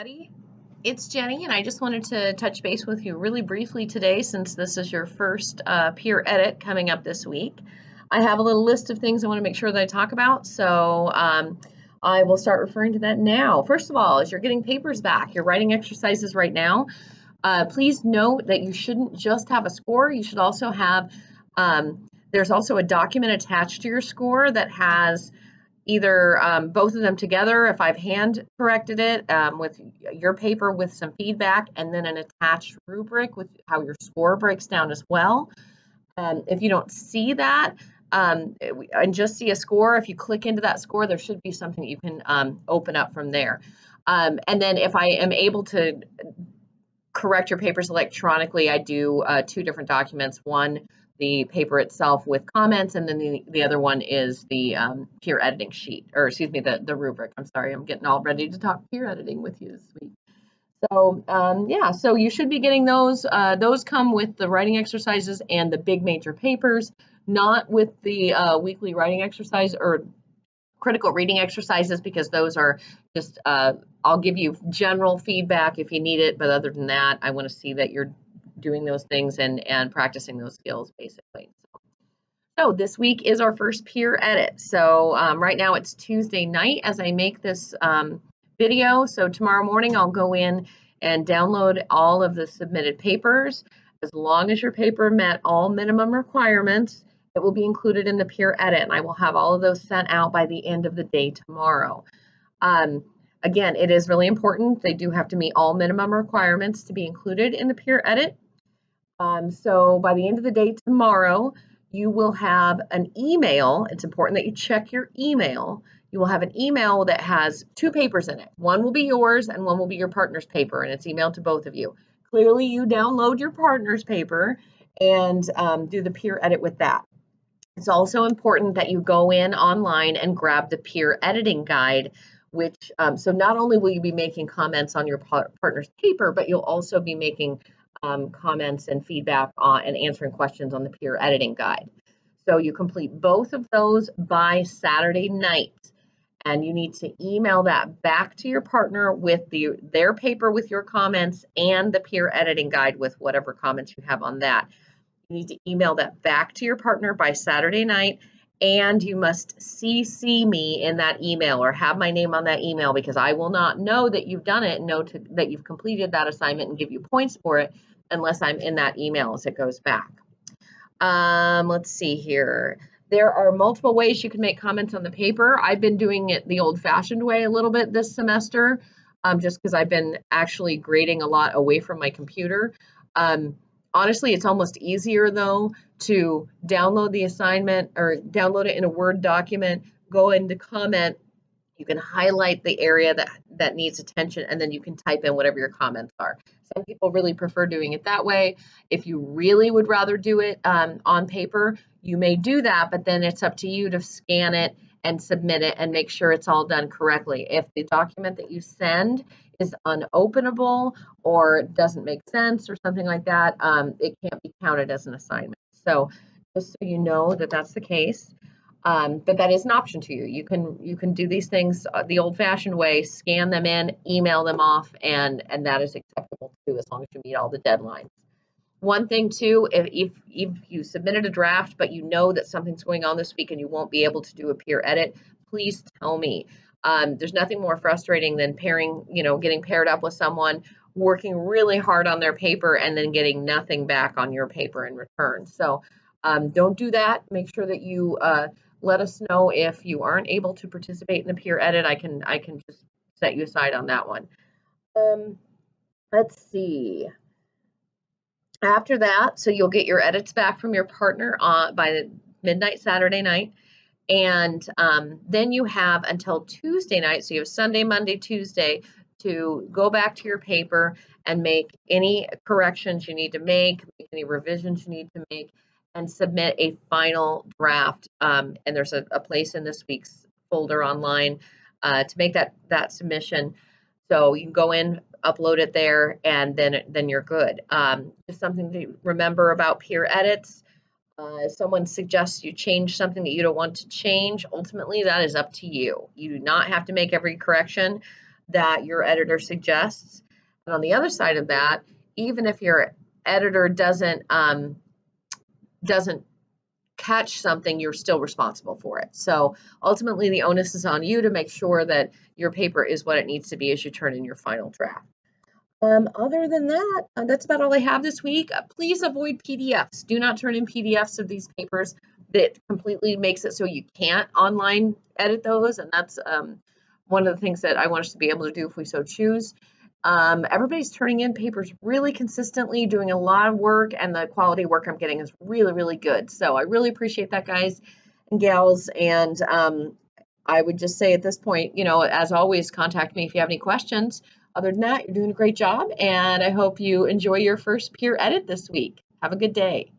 Everybody. It's Jenny, and I just wanted to touch base with you really briefly today since this is your first peer edit coming up this week. I have a little list of things I want to make sure that I talk about, so I will start referring to that now. First of all, as you're getting papers back, you're writing exercises right now, please note that you shouldn't just have a score. You should also have, there's also a document attached to your score that has either both of them together if I've hand corrected it with your paper with some feedback, and then an attached rubric with how your score breaks down as well. If you don't see that and just see a score, if you click into that score, there should be something you can open up from there. And then if I am able to correct your papers electronically, I do two different documents. One, the paper itself with comments, and then the other one is the peer editing sheet, or excuse me, the rubric. I'm sorry, I'm getting all ready to talk peer editing with you this week. So yeah, so you should be getting those. Those come with the writing exercises and the big major papers, not with the weekly writing exercise or critical reading exercises, because those are just, I'll give you general feedback if you need it, but other than that, I want to see that you're doing those things and practicing those skills basically. So this week is our first peer edit. So right now it's Tuesday night as I make this video. So tomorrow morning I'll go in and download all of the submitted papers. As long as your paper met all minimum requirements, it will be included in the peer edit, and I will have all of those sent out by the end of the day tomorrow. Again, it is really important. They do have to meet all minimum requirements to be included in the peer edit. So by the end of the day tomorrow, you will have an email. It's important that you check your email. You will have an email that has two papers in it. One will be yours and one will be your partner's paper, and it's emailed to both of you. Clearly, you download your partner's paper and do the peer edit with that. It's also important that you go in online and grab the peer editing guide, which, so not only will you be making comments on your partner's paper, but you'll also be making comments and feedback on and answering questions on the peer editing guide. So you complete both of those by Saturday night, and you need to email that back to your partner with their paper with your comments and the peer editing guide with whatever comments you have on that. You need to email that back to your partner by Saturday night, and you must CC me in that email or have my name on that email, because I will not know that you've done it and know that you've completed that assignment and give you points for it unless I'm in that email as it goes back. Let's see here. There are multiple ways you can make comments on the paper. I've been doing it the old-fashioned way a little bit this semester, just because I've been actually grading a lot away from my computer. Honestly, it's almost easier, though, to download the assignment or download it in a Word document, go into comment, you can highlight the area that needs attention, and then you can type in whatever your comments are. Some people really prefer doing it that way. If you really would rather do it on paper, you may do that, but then it's up to you to scan it and submit it and make sure it's all done correctly. If the document that you send is unopenable or doesn't make sense or something like that, it can't be counted as an assignment. So just so you know that that's the case. But that is an option to you. You can do these things the old-fashioned way, scan them in, email them off, and that is acceptable too, as long as you meet all the deadlines. One thing too, if you submitted a draft but you know that something's going on this week and you won't be able to do a peer edit, please tell me. There's nothing more frustrating than getting paired up with someone, working really hard on their paper, and then getting nothing back on your paper in return. So don't do that. Make sure that you let us know if you aren't able to participate in the peer edit. I can just set you aside on that one. Let's see. After that, so you'll get your edits back from your partner by midnight Saturday night, and then you have until Tuesday night, so you have Sunday, Monday, Tuesday, to go back to your paper and make any corrections you need to make any revisions you need to make, and submit a final draft. And there's a place in this week's folder online to make that submission. So you can go in, upload it there, and then you're good. Just something to remember about peer edits. If someone suggests you change something that you don't want to change, ultimately that is up to you. You do not have to make every correction. that your editor suggests. And on the other side of that, even if your editor doesn't catch something, you're still responsible for it. So ultimately, the onus is on you to make sure that your paper is what it needs to be as you turn in your final draft. Other than that, that's about all I have this week. Please avoid PDFs. Do not turn in PDFs of these papers. That completely makes it so you can't online edit those, and that's one of the things that I want us to be able to do if we so choose. Everybody's turning in papers really consistently, doing a lot of work, and the quality work I'm getting is really, really good. So I really appreciate that, guys and gals. And I would just say at this point, you know, as always, contact me if you have any questions. Other than that, you're doing a great job, and I hope you enjoy your first peer edit this week. Have a good day.